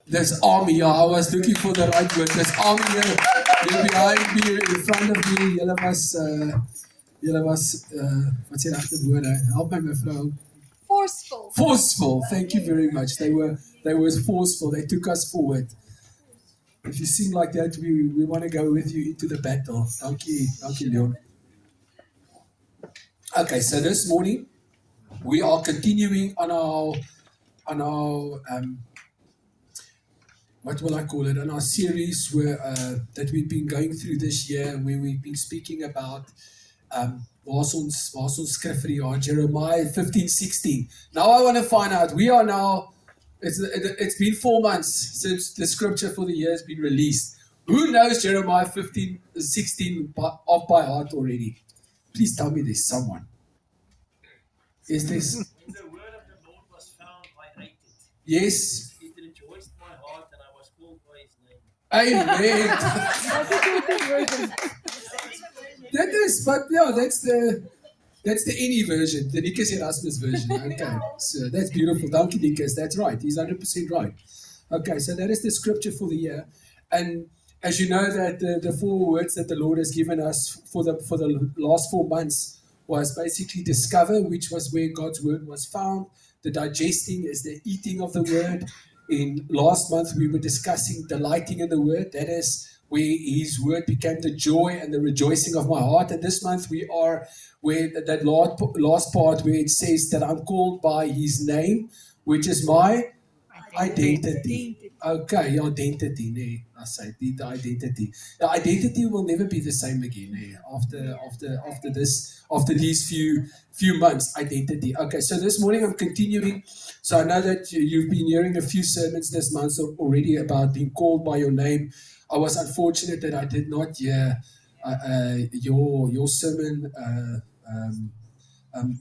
This army, yeah, I was looking for the right word. This army here behind me, in front of me, julle was, wat sê regte woorde? Help my mevrou. Forceful. Forceful. Thank you very much. They were forceful. They took us forward. If you sing like that, we want to go with you into the battle. Thank you, Leon. Okay, so this morning we are continuing on our what will I call it? On our series where that we've been going through this year, where we've been speaking about waar ons skrif vir die jaar, Jeremiah 15:16. Now I want to find out. We are now. It's been 4 months since the scripture for the year has been released. Who knows Jeremiah 15:16 off by heart already? Please tell me there's someone. Is this? When the word of the Lord was found, I ate it. Yes. It rejoiced my heart, and I was called by his name. Amen. That is, but yeah, that's the any version, the Nikas Erasmus version. Okay, so that's beautiful. Thank you, Nikas. That's right. He's 100% right. Okay, so that is the scripture for the year, and as you know, that the 4 words that the Lord has given us for the last 4 months was basically discover, which was where God's word was found. The digesting is the eating of the word. In last month, we were discussing delighting in the word. That is where his word became the joy and the rejoicing of my heart. And this month we are where that last part where it says that I'm called by his name, which is my identity. Okay, your identity, nee. I say the identity. The identity will never be the same again, nee. After these few months, identity. Okay, so this morning I'm continuing. So I know that you've been hearing a few sermons this month already about being called by your name. I was unfortunate that I did not hear your sermon.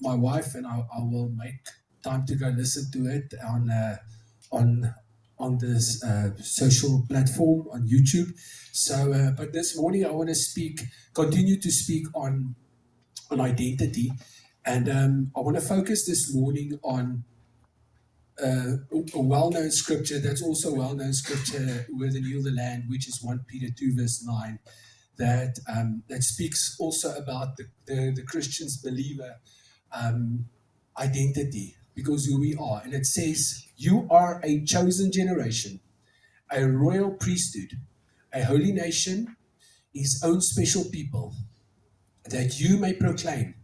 My wife and I will make time to go listen to it on this social platform on YouTube. So, but this morning I want to continue to speak on identity, and I want to focus this morning on a well-known scripture that's also a well-known scripture with the New the Land, which is 1 Peter 2 verse 9, that speaks also about the Christian's believer identity, because who we are. And it says, you are a chosen generation, a royal priesthood, a holy nation, his own special people, that you may proclaim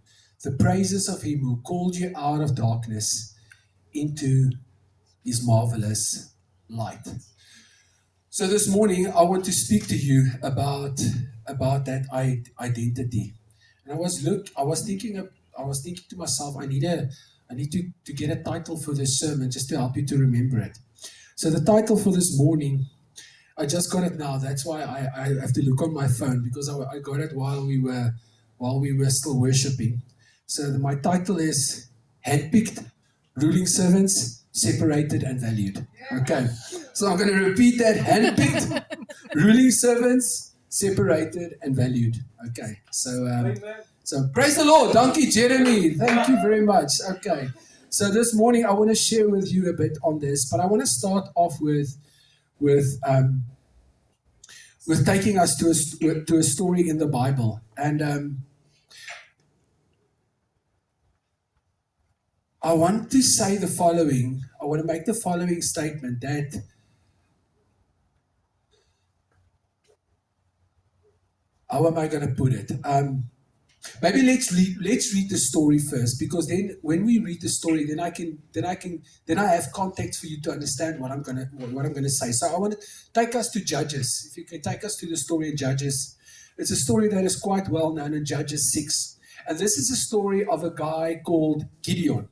the praises of him who called you out of darkness into his marvelous light. So this morning, I want to speak to you about that identity. And I was thinking to myself, I need to get a title for this sermon just to help you to remember it. So the title for this morning, I just got it now. That's why I have to look on my phone, because I got it while we were still worshiping. So my title is Handpicked, Ruling Servants, Separated and Valued. Okay, so I'm going to repeat that. Handpicked, ruling servants, separated and valued. Okay, so praise the Lord. Thank you, Jeremy. Thank you very much. Okay, so this morning I want to share with you a bit on this, but I want to start off with taking us to a story in the Bible. And I want to say the following. I want to make the following statement, that how am I going to put it? Maybe let's read the story first, because then when we read the story, then I have context for you to understand what I'm gonna say. So I want to take us to Judges. If you can take us to the story in Judges, it's a story that is quite well known in Judges 6, and this is a story of a guy called Gideon.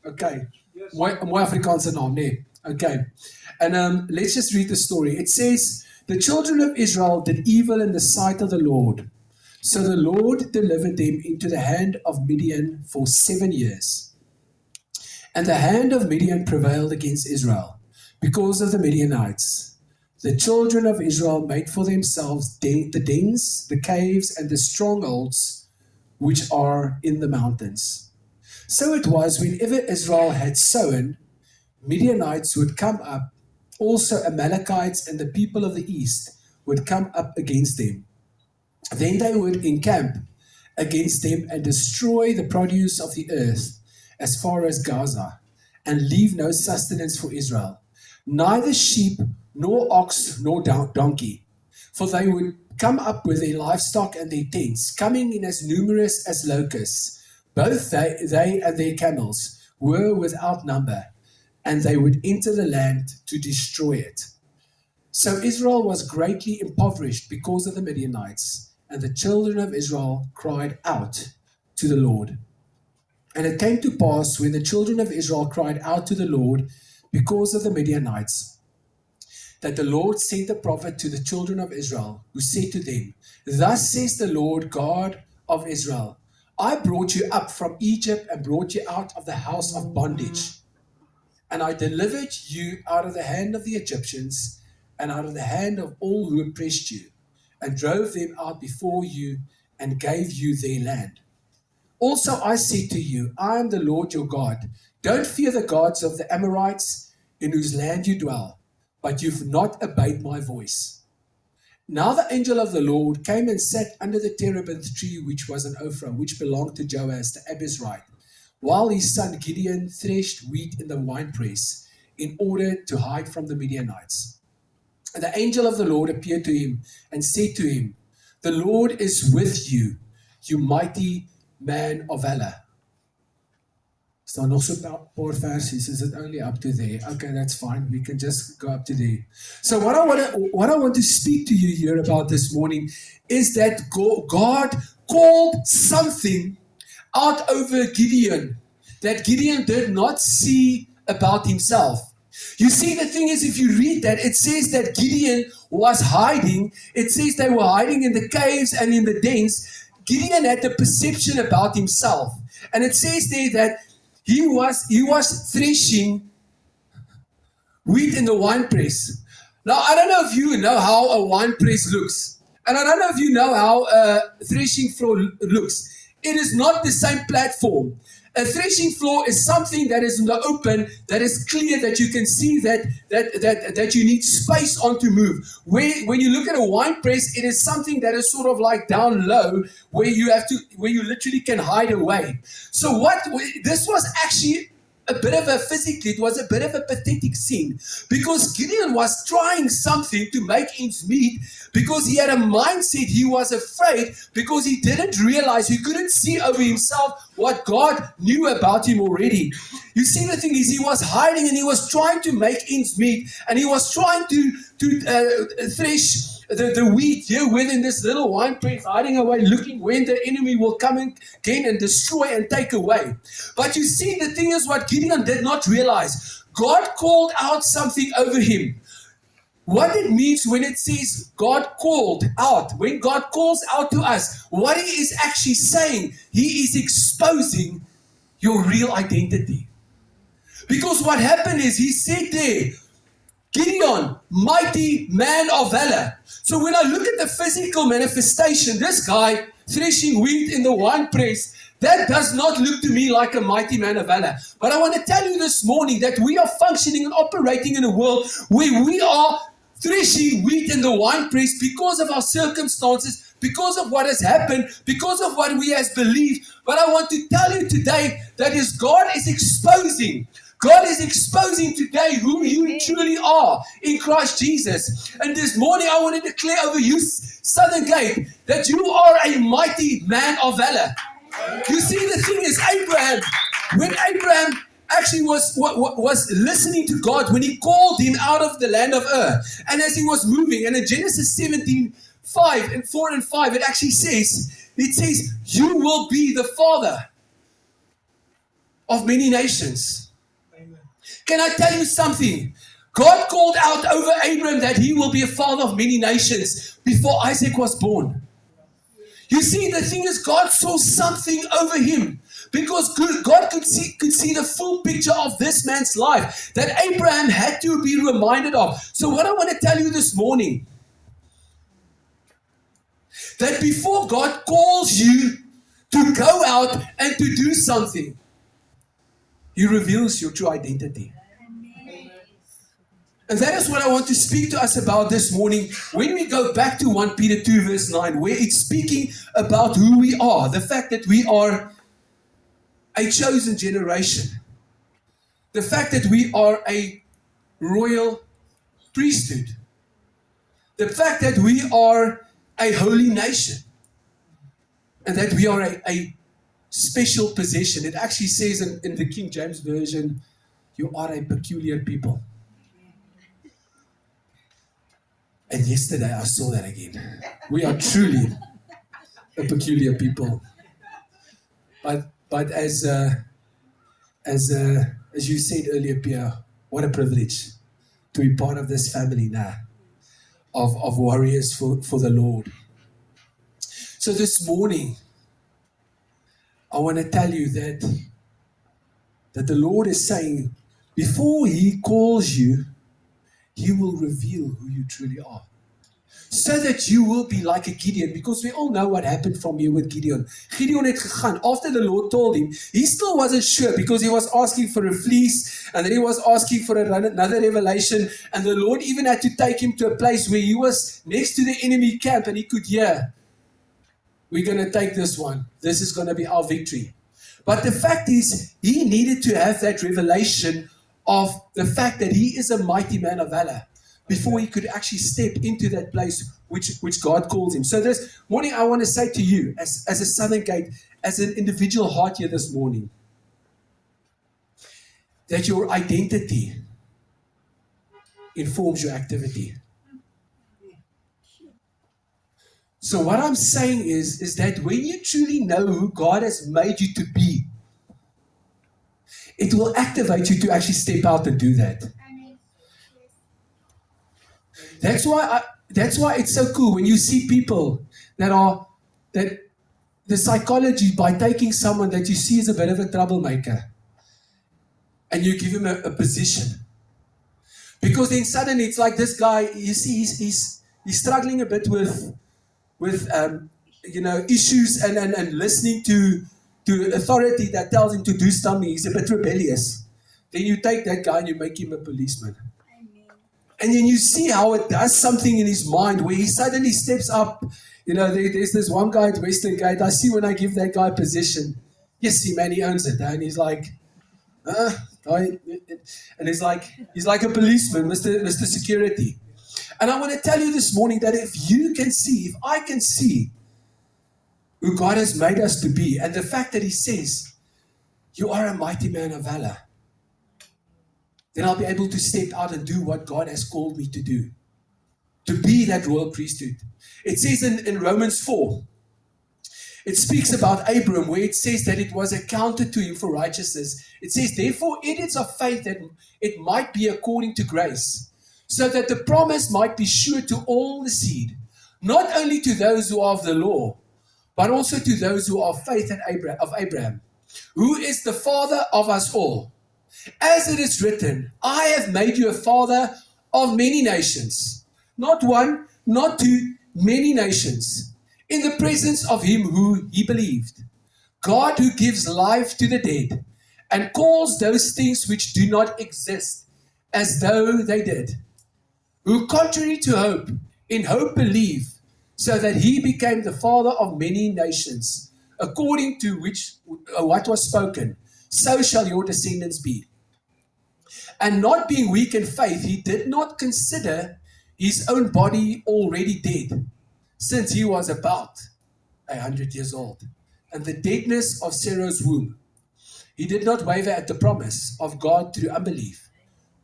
Okay. Mooi Afrikaanse naam, nee. Okay. And let's just read the story. It says, the children of Israel did evil in the sight of the Lord. So the Lord delivered them into the hand of Midian for 7 years. And the hand of Midian prevailed against Israel because of the Midianites. The children of Israel made for themselves the dens, the caves, and the strongholds which are in the mountains. So it was, whenever Israel had sown, Midianites would come up also Amalekites and the people of the east would come up against them. Then they would encamp against them and destroy the produce of the earth as far as Gaza, and leave no sustenance for Israel, neither sheep, nor ox, nor donkey. For they would come up with their livestock and their tents, coming in as numerous as locusts. Both they and their camels were without number, and they would enter the land to destroy it. So Israel was greatly impoverished because of the Midianites, and the children of Israel cried out to the Lord. And it came to pass, when the children of Israel cried out to the Lord because of the Midianites, that the Lord sent a prophet to the children of Israel, who said to them, Thus says the Lord God of Israel, I brought you up from Egypt and brought you out of the house of bondage. And I delivered you out of the hand of the Egyptians and out of the hand of all who oppressed you, and drove them out before you and gave you their land. Also I said to you, I am the Lord your God. Don't fear the gods of the Amorites in whose land you dwell, but you've not obeyed my voice. Now the angel of the Lord came and sat under the terebinth tree, which was an Ophrah, which belonged to Joas the Abizrite, while his son Gideon threshed wheat in the winepress in order to hide from the Midianites. And the angel of the Lord appeared to him and said to him, The Lord is with you, you mighty man of valor. Staan nog so 'n paar versies, is it only up to there? Okay, that's fine. We can just go up to there. So what I want to speak to you here about this morning is that God called something out over Gideon that Gideon did not see about himself. You see, the thing is, if you read that, it says that Gideon was hiding. It says they were hiding in the caves and in the dens. Gideon had the perception about himself. And it says there that he was threshing wheat in the winepress. Now, I don't know if you know how a winepress looks. And I don't know if you know how a threshing floor looks. It is not the same platform. A threshing floor is something that is in the open, that is clear, that you can see that you need space on to move. When you look at a wine press, it is something that is sort of like down low, where you literally can hide away. So this was actually a bit of it was a bit of a pathetic scene, because Gideon was trying something to make ends meet, because he had a mindset, he was afraid, because he didn't realize, he couldn't see over himself what God knew about him already. You see, the thing is, he was hiding and he was trying to make ends meet, and he was trying to thresh the wheat here within this little wine press, hiding away, looking when the enemy will come again and destroy and take away. But you see, the thing is, what Gideon did not realize, God called out something over him. What it means when it says God called out, when God calls out to us, what he is actually saying, he is exposing your real identity. Because what happened is, he said there, Gideon, mighty man of valor. So when I look at the physical manifestation, this guy threshing wheat in the winepress, that does not look to me like a mighty man of valor. But I want to tell you this morning that we are functioning and operating in a world where we are threshing wheat in the winepress because of our circumstances, because of what has happened, because of what we has believed. But I want to tell you today that God is exposing today who you truly are in Christ Jesus. And this morning I want to declare over you, Southern Gate, that you are a mighty man of valor. You see, the thing is, when Abraham actually was listening to God, when he called him out of the land of Ur, and as he was moving, and in Genesis 17:4 and 5, it actually says, you will be the father of many nations. Can I tell you something? God called out over Abraham that he will be a father of many nations before Isaac was born. You see, the thing is, God saw something over him, because God could see the full picture of this man's life that Abraham had to be reminded of. So what I want to tell you this morning, that before God calls you to go out and to do something, he reveals your true identity. And that is what I want to speak to us about this morning. When we go back to 1 Peter 2 verse 9, where it's speaking about who we are, the fact that we are a chosen generation, the fact that we are a royal priesthood, the fact that we are a holy nation, and that we are a special possession. It actually says in the King James Version, you are a peculiar people. And yesterday I saw that again. We are truly a peculiar people. But as you said earlier, Pierre, what a privilege to be part of this family now of warriors for the Lord. So this morning, I want to tell you that the Lord is saying, before He calls you, He will reveal who you truly are. So that you will be like a Gideon, because we all know what happened from here with Gideon. Gideon het gegaan. After the Lord told him, he still wasn't sure, because he was asking for a fleece, and then he was asking for another revelation, and the Lord even had to take him to a place where he was next to the enemy camp, and he could hear, we're going to take this one. This is going to be our victory. But the fact is, he needed to have that revelation of the fact that he is a mighty man of valor before he could actually step into that place which God calls him. So this morning, I want to say to you, as a Southern Gate, as an individual heart here this morning, that your identity informs your activity. So what I'm saying is that when you truly know who God has made you to be, it will activate you to actually step out and do that. That's why it's so cool when you see people that the psychology, by taking someone that you see as a bit of a troublemaker and you give him a position. Because then suddenly it's like this guy, you see, he's struggling a bit with issues and listening to authority that tells him to do something. He's a bit rebellious. Then you take that guy and you make him a policeman. And then you see how it does something in his mind where he suddenly steps up. There's this one guy at Western Gate. I see when I give that guy a position. Yes, see, man, he owns it. And he's like, and he's like a policeman, Mr. Security. And I want to tell you this morning that if I can see who God has made us to be, and the fact that He says, you are a mighty man of valor, then I'll be able to step out and do what God has called me to do, to be that royal priesthood. It says in Romans 4, it speaks about Abram, where it says that it was accounted to him for righteousness. It says, therefore, it is of faith that it might be according to grace, so that the promise might be sure to all the seed, not only to those who are of the law, but also to those who are of faith of Abraham, who is the father of us all. As it is written, I have made you a father of many nations, not one, not two, many nations, in the presence of him who he believed, God who gives life to the dead, and calls those things which do not exist as though they did, who contrary to hope, in hope believe, so that he became the father of many nations, according to what was spoken, so shall your descendants be. And not being weak in faith, he did not consider his own body already dead, since he was about 100 years old, and the deadness of Sarah's womb. He did not waver at the promise of God through unbelief,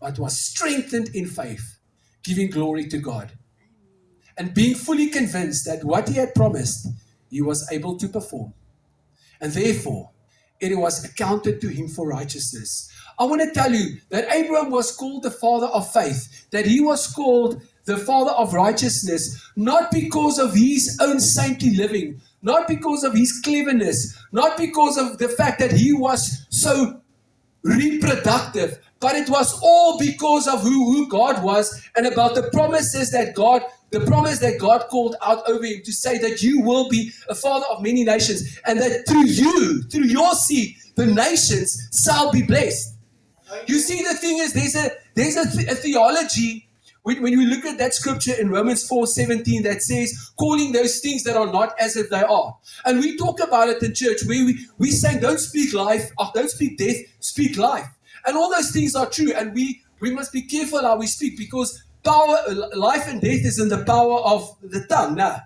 but was strengthened in faith, giving glory to God, and being fully convinced that what he had promised, he was able to perform. And therefore, it was accounted to him for righteousness. I want to tell you that Abraham was called the father of faith, that he was called the father of righteousness, not because of his own saintly living, not because of his cleverness, not because of the fact that he was so reproductive, but it was all because of who God was and about the promises that the promise that God called out over him to say that you will be a father of many nations, and that through your seed, the nations shall be blessed. You see, the thing is, there's a theology. When you look at that scripture in Romans 4:17 that says, calling those things that are not as if they are. And we talk about it in church where we say, don't speak life, don't speak death, speak life. And all those things are true. And we must be careful how we speak, because life and death is in the power of the tongue. Nah.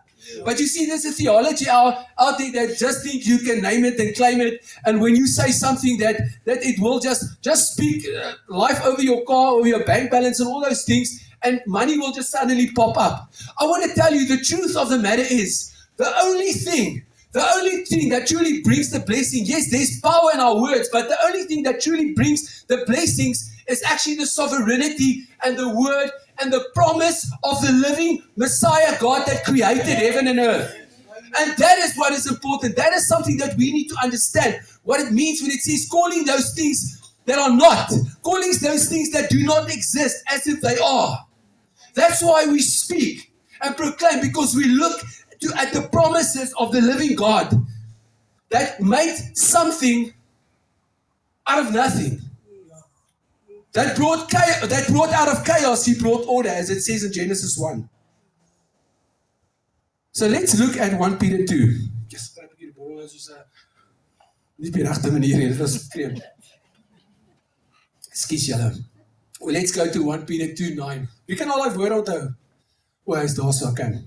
But you see, there's a theology out there that just think you can name it and claim it. And when you say something that it will just speak life over your car or your bank balance and all those things, and money will just suddenly pop up. I want to tell you, the truth of the matter is, the only thing that truly brings the blessing, yes, there's power in our words, but the only thing that truly brings the blessings is actually the sovereignty and the word and the promise of the living Messiah God that created heaven and earth. And that is what is important. That is something that we need to understand, what it means when it says calling those things that are not, calling those things that do not exist as if they are. That's why we speak and proclaim, because we look at the promises of the living God that made something out of nothing. That brought out of chaos, he brought order, as it says in Genesis 1. So let's look at 1 Peter 2. Yes, Excuse julle. Well, let's go to 1 Peter 2:9. You can all have word onthou. O, hy's daar so kan.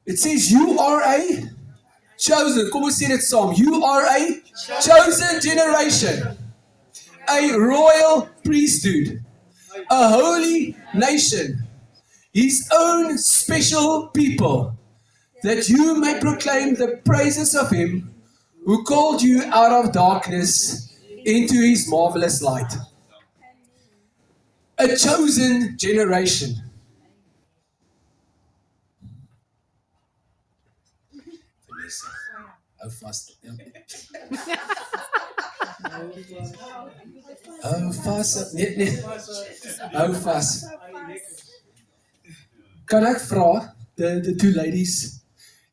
It says, you are a chosen. Kom ons sê dit saam. You are a chosen generation. A royal priesthood. A holy nation. His own special people. That you may proclaim the praises of him who called you out of darkness into his marvelous light. A chosen generation. Hou vas. Hou vas. Nee. Hou vas. Kan ek vra, the two ladies,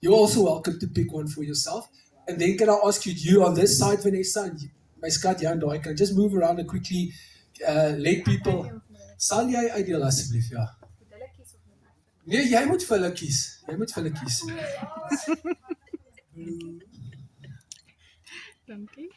you're also welcome to pick one for yourself. And then can I ask you on this side, Vanessa, and my skat, jy aan daai kant, just move around and quickly let people. Sal jy uitdeel asseblief, ja. Nee, jy moet vir hulle kies. Dankie.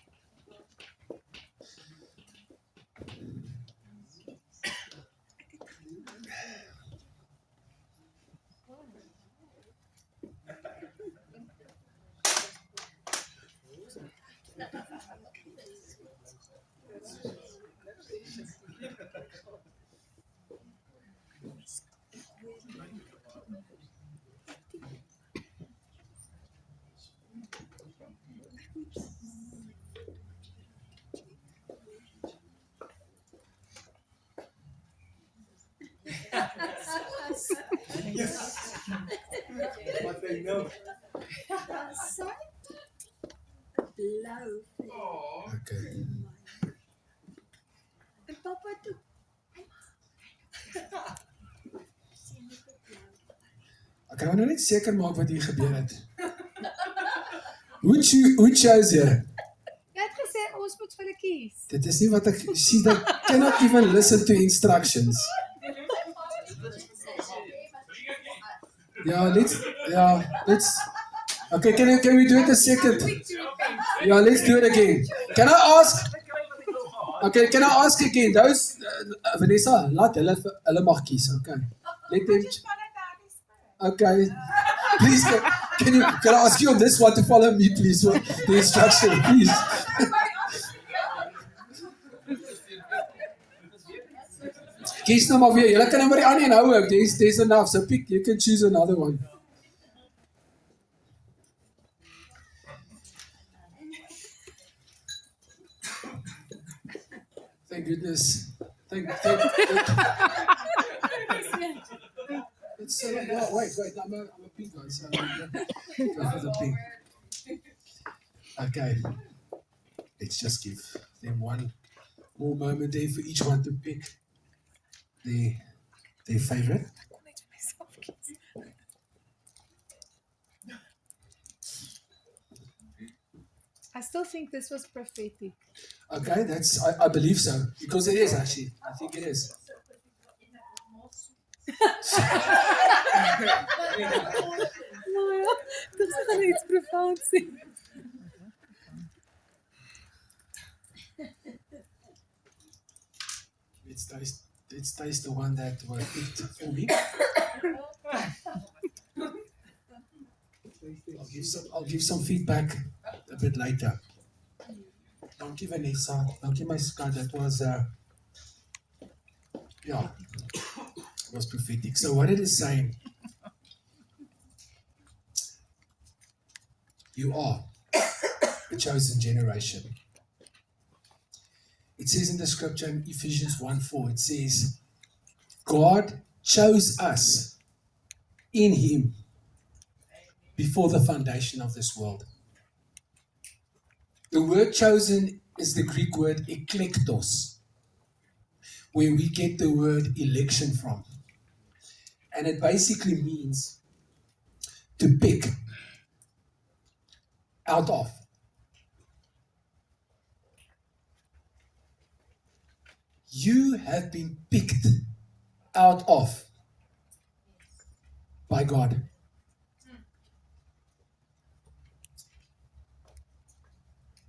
What they know. Okay. Ek kan nou net seker maak wat hier gebeur het. Hoe chose jy? Jy het gesê ons moet vir hulle kies. Dit is nie wat ek sien, that cannot even listen to instructions. Let's okay, can we do it a second? Yeah, let's do it again. Can I ask again? Those Vanessa, laat hulle mag kies, okay. Let them. Okay. Please, can I ask you on this one to follow me, please? The instruction, please. Kies nou maar weer. Julle kan nou maar die ander een hou ook. There's enough. So pick, you can choose another one. Thank goodness. Thank It's wait. I'm a pink one, so go for the pink. Okay. Let's just give them one more moment there for each one to pick their favorite. I still think this was prophetic. Okay, I believe so. Because it is actually. I think it is. Nou ja, toch ze gaan iets profound zien. Let's taste the one that was picked for me. I'll give some feedback a bit later. Dankie Vanessa. Dankie my skat. That was it was prophetic. So what it is saying, you are a chosen generation. It says in the scripture in Ephesians 1:4, it says, God chose us in Him before the foundation of this world. The word chosen is the Greek word eklektos, where we get the word election from. And it basically means to pick out of. You have been picked out of by God.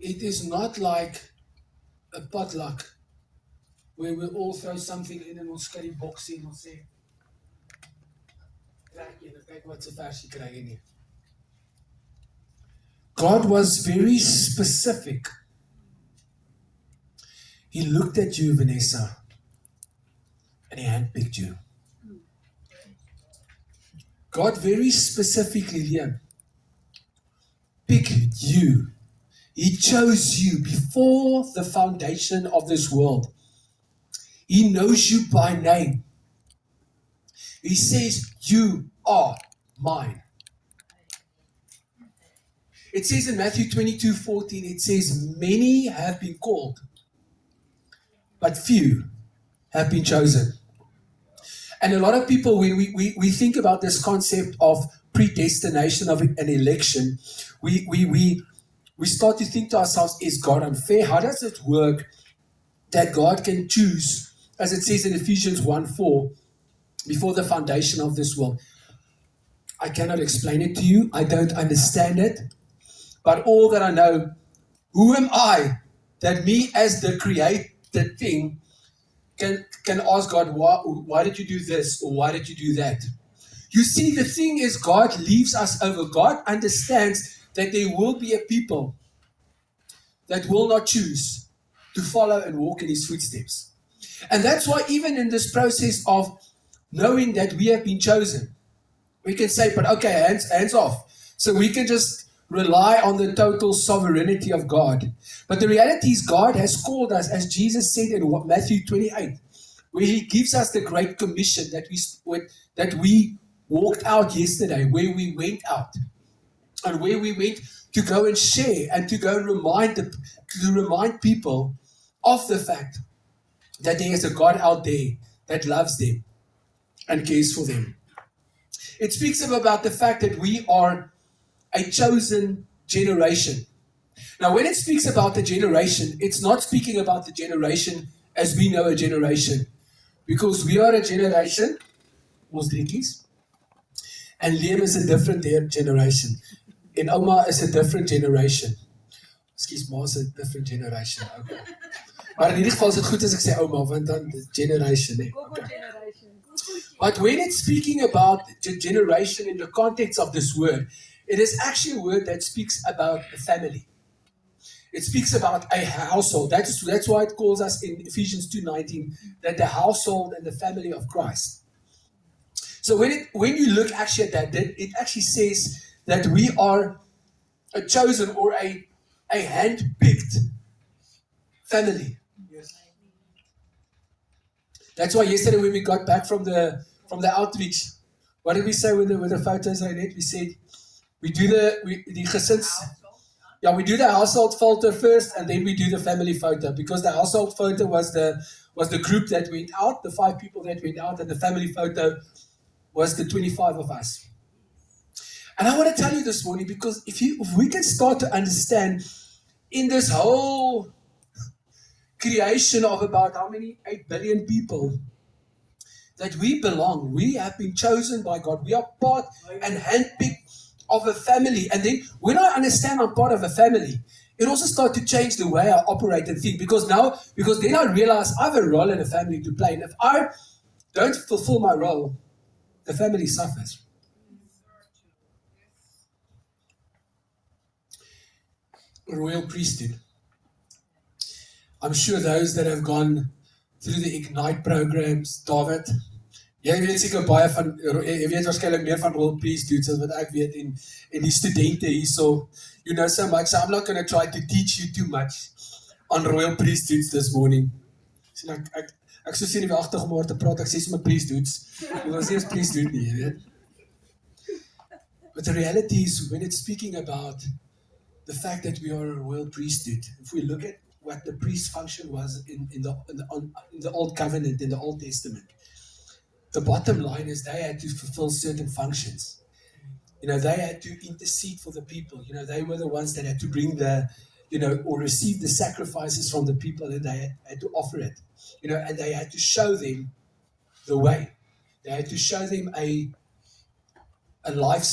It is not like a potluck where we'll all throw something in and we'll study boxing or say, kyk wat se vers jy kry nie. God was very specific. He looked at you, Vanessa, and He handpicked you. God very specifically, Liam, picked you. He chose you before the foundation of this world. He knows you by name. He says, you are mine. It says in Matthew 22:14, it says, many have been called, but few have been chosen. And a lot of people, when we think about this concept of predestination of an election, we start to think to ourselves, is God unfair? How does it work that God can choose, as it says in Ephesians 1:4, before the foundation of this world? I cannot explain it to you. I don't understand it. But all that I know, who am I that me as the created thing can ask God, why did you do this or why did you do that? You see, the thing is, God leaves us over. God understands that there will be a people that will not choose to follow and walk in His footsteps. And that's why even in this process of knowing that we have been chosen, we can say, but okay, hands off. So we can just rely on the total sovereignty of God. But the reality is God has called us, as Jesus said in Matthew 28, where He gives us the Great Commission that we walked out yesterday, where we went out and where we went to go and share and to go and remind people of the fact that there is a God out there that loves them and cares for them. It speaks about the fact that we are a chosen generation. Now, when it speaks about the generation, it's not speaking about the generation as we know a generation. Because we are a generation, ons driekies, and Liam is a different generation. And Oma is a different generation. Excuse me, is a different generation. Okay. Maar in ieder geval is het goed as ek sê Oma, want dan generation. Okay. But when it's speaking about the generation in the context of this word, it is actually a word that speaks about a family. It speaks about a household. That's why it calls us in Ephesians 2:19 that the household and the family of Christ. So when you look actually at that, it actually says that we are a chosen or a hand-picked family. Yes. That's why yesterday when we got back from the outreach, what did we say with the photos I did? We said we do the gesins. Yeah, we do the household photo first, and then we do the family photo, because the household photo was the group that went out, the 5 people that went out, and the family photo was the 25 of us. And I want to tell you this morning, because if we can start to understand in this whole creation of about how many? 8 billion people. That we belong. We have been chosen by God. We are part and handpicked of a family. And then when I understand I'm part of a family, it also starts to change the way I operate and think. Because then I realize I have a role in a family to play. And if I don't fulfill my role, the family suffers. Royal priesthood. I'm sure those that have gone through the Ignite programs, David, jy weet seker baie van, jy weet waarskynlik meer van Royal priesthoods as wat ek weet en die studente hierso, you know so much, so I'm not going to try to teach you too much on Royal priesthoods this morning. Sien ek so sien nie agtig om oor te praat, ek sê sommer priesthoods, want ons is priesthood nie, jy weet. But the reality is, when it's speaking about the fact that we are a royal priesthood, if we look at what the priest's function was in the Old Covenant, in the Old Testament, the bottom line is they had to fulfill certain functions. You know, they had to intercede for the people. You know, they were the ones that had to bring or receive the sacrifices from the people, and they had to offer it. You know, and they had to show them the way. They had to show them a lifestyle.